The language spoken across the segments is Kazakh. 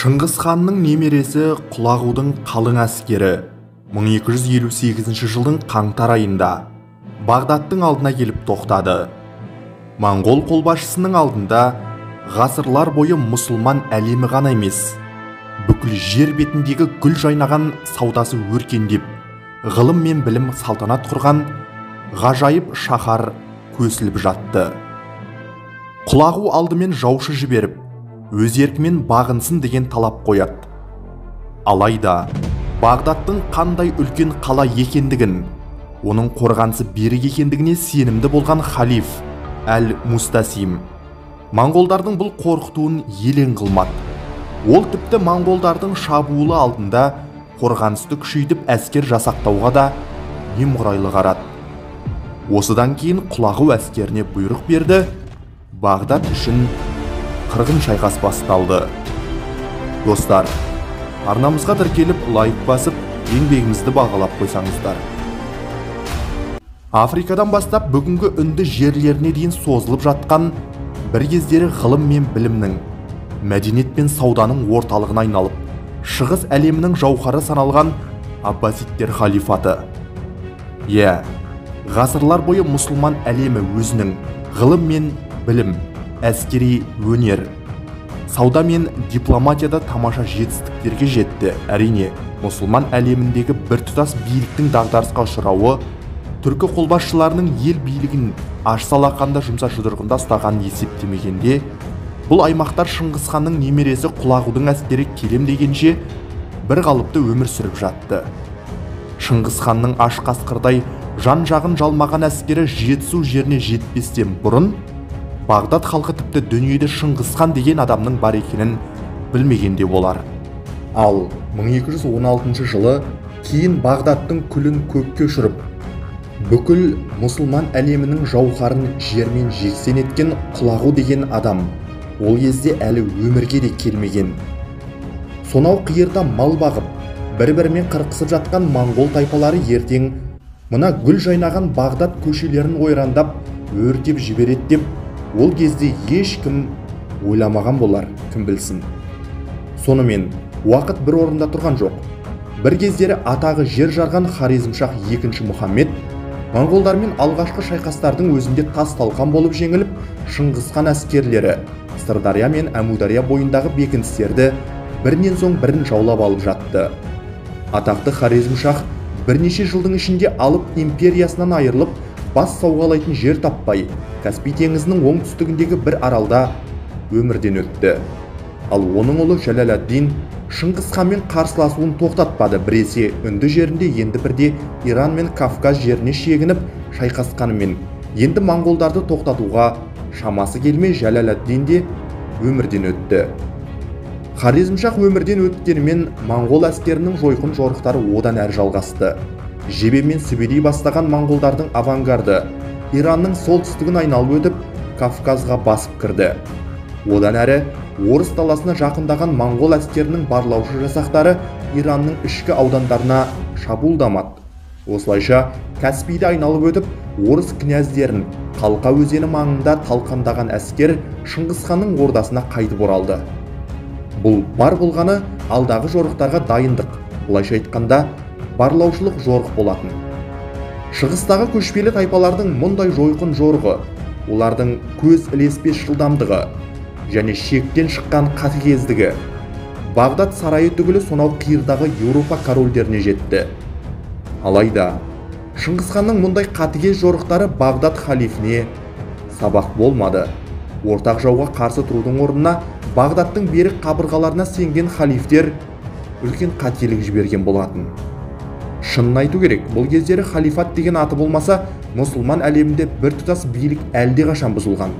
Шыңғыс ханның немересі Құлағудың қалың әскері 1258 жылдың қаңтар айында Бағдаттың алдына келіп тоқтады. Моңғол қолбасшысының алдында ғасырлар бойы мұсылман әлемі ғана емес, бүкіл жер бетіндегі гүл жайнаған саудасы өркендеп, ғылым мен білім салтанат құрған ғажайып шаһар көсіліп жатты. Құлағу алдымен жаушы жіберіп, өз еркімен бағынсын деген талап қояды. Алайда Бағдаттың қандай үлкен қала екендігін, оның қорғанысы берік екендігіне сенімді болған халиф Әл-Мустасим моңғолдардың бұл қорқытуын елең қылмады. Ол тіпті моңғолдардың шабуылы алдында қорғанысты күшейтіп әскер жасақтауға да немқұрайлы қарады. Осыдан кейін Құлағу әскеріне бұйрық берді. Бағдат үшін қырғын шайқас басталды. Достар, арнамызға тіркеліп лайк басып, еңбегімізді бағалап қойсаңыздар. Африкадан бастап бүгінгі үнді жерлеріне дейін созылып жатқан, бір кездері ғылым мен білімнің, мәдениет пен сауданың орталығына айналып, шығыс әлемінің жауһары саналған Аббасидтер халифаты. Ғасырлар бойы мұсылман әлемі өзінің ғылым мен білім, әскери өнер, сауда мен дипломатияда тамаша жетістіктерге жетті. Әрине, мұсылман әлеміндегі біртұтас биліктің дағдарысқа ұшырауы түркі қолбасшыларының ел билігін ашса алақанда жұмса жұдырығында ұстағанын есептемегенде, бұл аймақтар Шыңғыс ханның немересі Құлағудың әскері келем дегенше бір қалыпты өмір сүріп жатты. Шыңғыс ханның аш қасқырдай жан-жағын жалмаған әскері жетісу жеріне жетпестен бұрын Бағдат халқы тіпті дүниеде Шыңғыс хан деген адамның бар екенін білмегенде болар. Ал 1216 жылы кейін Бағдаттың күлін көкке ұшырып, бүкіл мұсылман әлемінің жауһарын жермен жексен еткен Құлағу деген адам ол кезде әлі өмірге де келмеген. Сонау қиырда мал бағып, бір-бірімен қырқысып жатқан моңғол тайпалары ертең мына гүл жайнаған Бағдат көшелерін ойрандап, өртеп жібереді деп ол кезде ешкім ойламаған болар, кім білсін. Сонымен уақыт бір орында тұрған жоқ. Бір кездері атағы жер жарған Хорезмшах II Мұхаммед моңғолдармен алғашқы шайқастардың өзінде тас талқан болып жеңіліп, Шыңғыс хан әскерлері Сырдария мен Әмудария бойындағы бекіністерді бірінен соң бірін жаулап алып жатты. Атақты Хорезмшах бірнеше жылдың ішінде алып империясынан айырылып, бас сауғалайтын жер таппай, Каспий теңізінің оңтүстігіндегі бір аралда өмірден өтті. Ал оның ұлы Жәләләддин Шыңғыс ханмен қарсыласуын тоқтатпады. Біресе үнді жерінде, енді бірде Иран мен Кавказ жеріне шегініп шайқасқанымен, енді моңғолдарды тоқтатуға шамасы келмей Жәләләддин де өмірден өтті. Хорезмшах өмірден өткенімен моңғол әскерінің жойқын жорықтары одан әрі жалғасты. Жебе мен сүбедей бастаған моңғолдардың авангарды Иранның солтүстігін айналып өтіп, Кавказға басып кірді. Одан әрі Орыс даласына жақындаған моңғол әскерінің барлаушы жасақтары Иранның ішкі аудандарына шабуылдамады. Осылайша Каспийді айналып өтіп, орыс князьдерін Қалқа өзені маңында талқандаған әскер Шыңғыс ханның ордасына қайтып оралды. Бұл бар болғаны алдағы жорықтарға дайындық, былайша айтқанда барлаушылық жорық болатын. Шығыстағы көшпелі тайпалардың мұндай жойқын жорығы, олардың көз ілеспес жылдамдығы және шектен шыққан қатыгездігі Бағдат сарайы түгілі сонау қиырдағы Еуропа корольдеріне жетті. Алайда Шыңғыс ханның мұндай қатыгез жорықтары Бағдат халифіне сабақ болмады. Ортақ жауға қарсы тұрудың орнына Бағдаттың берік қабырғаларына сенген халифтер үлкен қателік жіберген болатын. Шынын айту керек, бұл кездері халифат деген аты болмаса, мұсылман әлемінде біртұтас билік әлдеқашан бұзылған.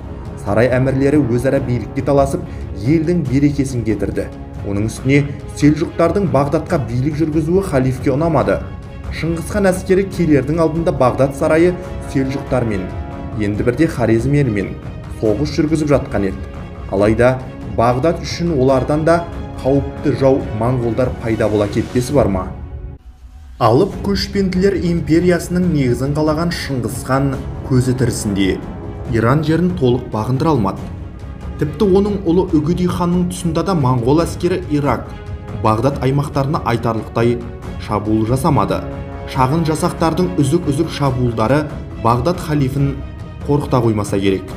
Сарай әмірлері өзара билікке таласып, елдің берекесін кетірді. Оның үстіне селжұқтардың Бағдатқа билік жүргізуі халифке ұнамады. Шыңғыс хан әскері келердің алдында Бағдат сарайы селжұқтармен, енді бірде Хорезм елімен соғыс жүргізіп жатқан еді. Алайда Бағдат үшін олардан да қауіпті жау моңғолдар пайда бола кетпесі бар ма? Алып көшпенділер империясының негізін қалаған Шыңғыс хан көзі тірісінде Иран жерін толық бағындыра алмады. Тіпті оның ұлы Үгедей ханның тұсында да моңғол әскері Ирак, Бағдат аймақтарына айтарлықтай шабуыл жасамады. Шағын жасақтардың үзік шабуылдары Бағдат халифін қорқыта қоймаса керек.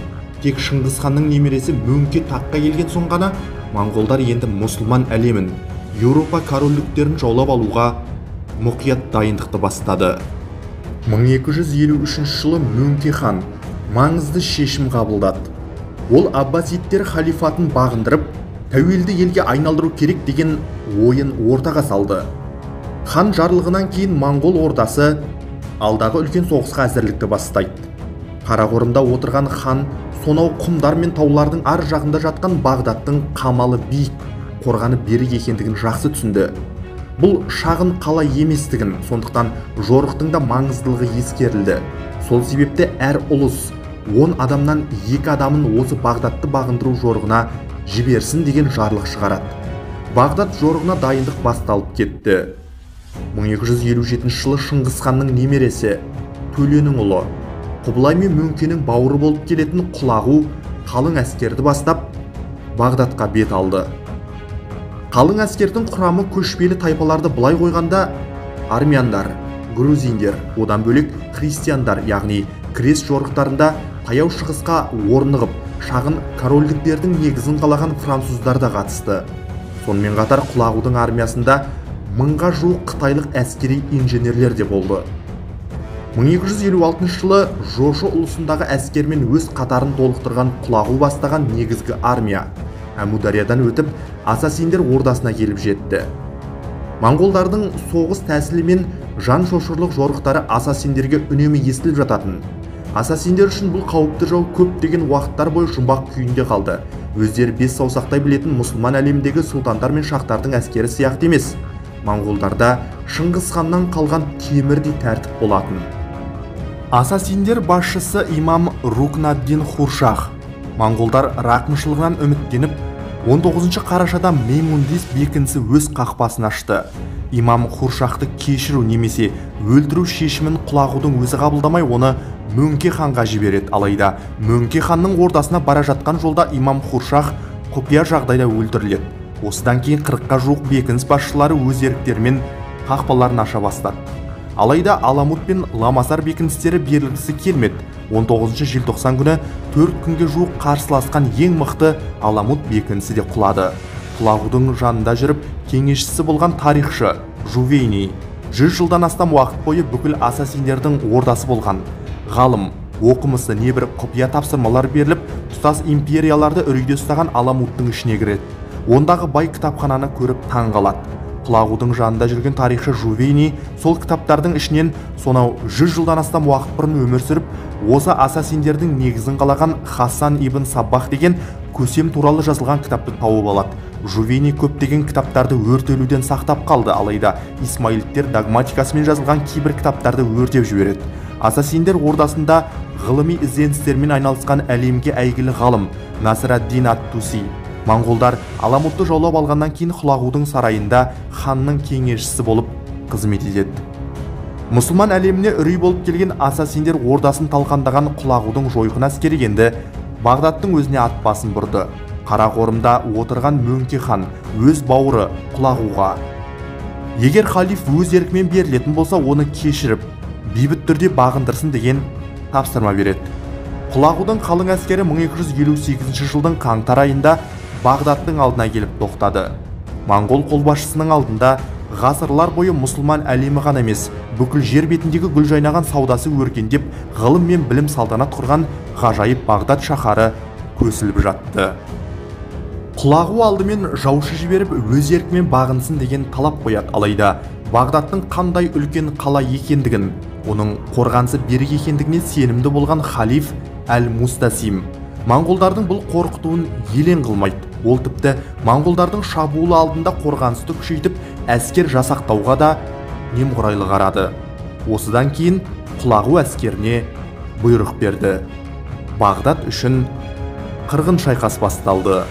Тек Шыңғыс ханның немересі Мөңке таққа келген соң ғана моңғолдар енді мұсылман әлемін, Еуропа корольдіктерін жаулап алуға мұқият дайындықты бастады. 1253 жылы Мөңке хан маңызды шешім қабылдады. Ол аббасидтер халифатын бағындырып, тәуелді елге айналдыру керек деген ойын ортаға салды. Хан жарлығынан кейін моңғол ордасы алдағы үлкен соғысқа әзірлікті бастайды. Қарақорымда отырған хан сонау құмдар мен таулардың ар жағында жатқан Бағдаттың қамалы биік, қорғаны берік екендігін жақсы түсінді. Бұл шағын қала еместігін, сондықтан жорықтың да маңыздылығы ескерілді. Сол себепті әр ұлыс 10 адамнан 2 адамын осы Бағдатты бағындыру жорығына жіберсін деген жарлық шығарады. Бағдат жорығына дайындық басталып кетті. 1257 жылы Шыңғыс ханның немересі Төленің ұлы Құбылай мен Мөңкенің бауыры болып келетін Құлағу қалың әскерді бастап Бағдатқа бет алды. Қалың әскердің құрамы көшпелі тайпаларды былай қойғанда армяндар, грузиндер, одан бөлек христиандар, яғни крест жорықтарында таяу шығысқа орнығып, шағын корольдіктердің негізін қалаған француздар да қатысты. Сонымен қатар Құлағудың армиясында 1000-ға жуық қытайлық әскери инженерлер де болды. 1256 жылы Жошы ұлысындағы әскермен өз қатарын толықтырған Құлағу бастаған негізгі армия Әмудариядан өтіп Асасиндер ордасына келіп жетті. Моңғолдардың соғыс тәсілі мен жан шошырлық жорықтары Асасиндерге үнемі естіліп жататын. Асасиндер үшін бұл қауіпті жау көптеген уақыттар бойы жұмбақ күйінде қалды. Өздері бес саусақтай білетін мұсылман әлеміндегі сұлтандар мен шахтардың әскері сияқты емес. Моңғолдарда Шыңғыс ханнан қалған темірдей тәртіп болатын. Асасиндер басшысы имам Рукнаддин Хуршах моңғолдар рақымшылығынан үміттеніп 19 қарашада Меймундис бекінісі өз қақпасын ашты. Имам Хуршахты кешіру немесе өлтіру шешімін Құлағудың өзі қабылдамай, оны Мөңке ханға жібереді. Алайда Мөңке ханның ордасына бара жатқан жолда имам Хуршах құпия жағдайда өлтіріледі. Осыдан кейін 40-қа жуық бекініс басшылары өз еріктерімен қақпаларын аша бастады. Алайда Аламут пен Ламасар бекіністері берілгісі келмеді. 19 желтоқсан күні 4 күнге жуық қарсыласқан ең мықты Аламут бекінісі де құлады. Құлағудың жанында жүріп кеңесшісі болған тарихшы Жувейни 100 жылдан астам уақыт бойы бүкіл асасиндердің ордасы болған. Ғалым, оқымысы небір құпия тапсырмалар беріліп, тұтас империяларды үрейде ұстаған Аламуттың ішіне кіреді. Ондағы бай кітапхананы көріп таң қалады. Құлағудың жанында жүрген тарихшы Жувейни сол кітаптардың ішінен сонау 100 жылдан астам уақыт бұрын өмір сүріп, осы асасиндердің негізін қалаған Хасан ибн Саббах деген көсем туралы жазылған кітапты тауып алады. Жувейни көптеген кітаптарды өртелуден сақтап қалды, алайда исмаилиттер догматикасымен жазылған кейбір кітаптарды өртеп жібереді. Асасиндер ордасында ғылыми ізденістермен айналысқан әлемге әйгілі ғалым Насыр-ад-Дин ат-Туси моңғолдар Аламутты жаулап алғаннан кейін Құлағудың сарайында ханның кеңесшісі болып қызмет етеді. Мұсылман әлеміне үрей болып келген асасиндер ордасын талқандаған Құлағудың жойқын әскері енді Бағдаттың өзіне ат басын бұрды. Қарақорымда отырған Мөңке хан өз бауыры Құлағуға егер халиф өз еркімен берілетін болса, оны кешіріп, бейбіт түрде бағындырсын деген тапсырма береді. Құлағудың қалың әскері 1258 жылдың қаңтар айында Бағдаттың алдына келіп тоқтады. Моңғол қолбасшысының алдында ғасырлар бойы мұсылман әлемі ғана емес, бүкіл жер бетіндегі гүл жайнаған саудасы өркендеп, ғылым мен білім салтанат құрған ғажайып Бағдат шаһары көсіліп жатты. Құлағу алдымен жаушы жіберіп, өз еркімен бағынсын деген талап қояды. Алайда Бағдаттың қандай үлкен қала екендігін, оның қорғанысы берік екендігіне сенімді болған халиф Әл-Мустасим моңғолдардың бұл қорқытуын елең қылмайды. Ол тіпті моңғолдардың шабуылы алдында қорғанысты күшейтіп, әскер жасақтауға да немқұрайлы қарады. Осыдан кейін Құлағу әскеріне бұйрық берді. Бағдат үшін қырғын шайқас басталды.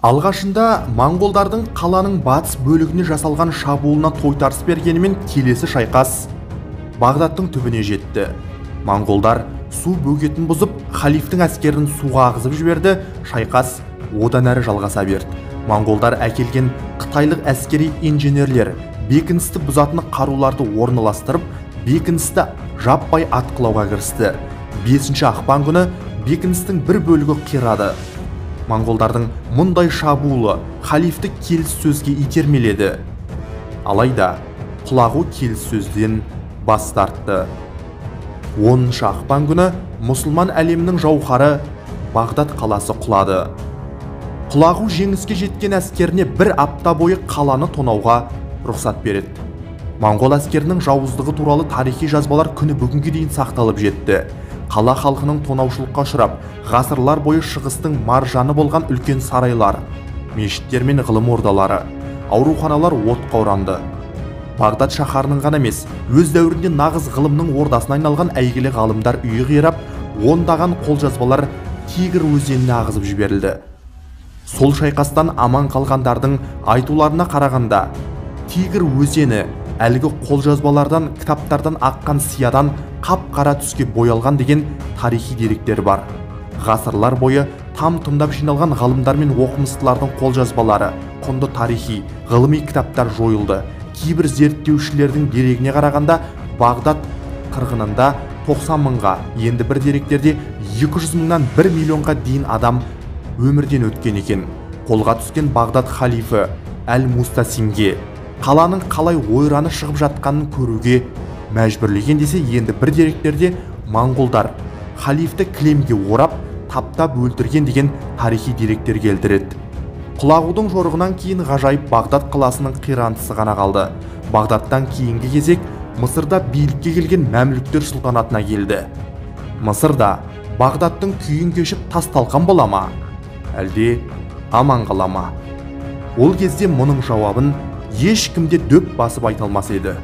Алғашында моңғолдардың қаланың батыс бөлігіне жасалған шабуылына тойтарыс бергенімен келесі шайқас Бағдаттың түбіне жетті. Моңғолдар су бөгетін бұзып, халифтің әскерін суға ағызып жіберді. Шайқас одан әрі жалғаса берді. Монғолдар әкелген қытайлық әскери инженерлер бекіністі бұзатын қаруларды орналастырып, бекіністі жаппай атқылауға кірісті. 5 ақпан күні бекіністің бір бөлігі қирады. Монғолдардың мұндай шабуылы халифті келіссөзге итермеледі. Алайда құлағу келіссөзден бас тартты. 10 ақпан күні мұсылман әлемінің жауһары Бағдат қаласы құлады. Құлағу жеңіске жеткен әскеріне бір апта бойы қаланы тонауға рұқсат береді. Моңғол әскерінің жауыздығы туралы тарихи жазбалар күні бүгінге дейін сақталып жетті. Қала халқының тонаушылыққа ұшырап, ғасырлар бойы шығыстың маржаны болған үлкен сарайлар, мешіттер мен ғылым ордалары, ауруханалар отқа оранды. Бағдат шаһарының ғана емес, өз дәуірінде нағыз ғылымның ордасына айналған әйгілі ғалымдар үйі қирап, ондаған қолжазбалар Тигр өзеніне ағызып жіберілді. Сол шайқастан аман қалғандардың айтуларына қарағанда, Тигр өзені әлгі қолжазбалардан, кітаптардан аққан сиядан қап-қара түске боялған деген тарихи деректер бар. Ғасырлар бойы там-тұмдап жиналған ғалымдар мен оқымыстылардың қолжазбалары, құнды тарихи, ғылыми кітаптар жойылды. Кейбір зерттеушілердің дерегіне қарағанда, Бағдат қырғынында 90 мыңға, енді бір деректерде 200 мыңнан 1 миллионға дейін адам өмірден өткен екен. Қолға түскен Бағдат халифі Әл-Мустасимге қаланың қалай ойраны шығып жатқанын көруге мәжбүрлеген десе, енді бір деректерде монғолдар халифті кілемге орап, таптап өлтірген деген тарихи деректер келтіреді. Құлағудың жорығынан кейін ғажайып Бағдат қаласының қирандысы ғана қалды. Бағдаттан кейінгі кезек Мысырда билікке келген мәмлүктер сұлтанатына келді. Мысырда Бағдаттың күйін кешіп тас-талқан бола ма? Әлде аман қала ма? Ол кезде мұның жауабын ешкімде дөп басып айта алмас еді.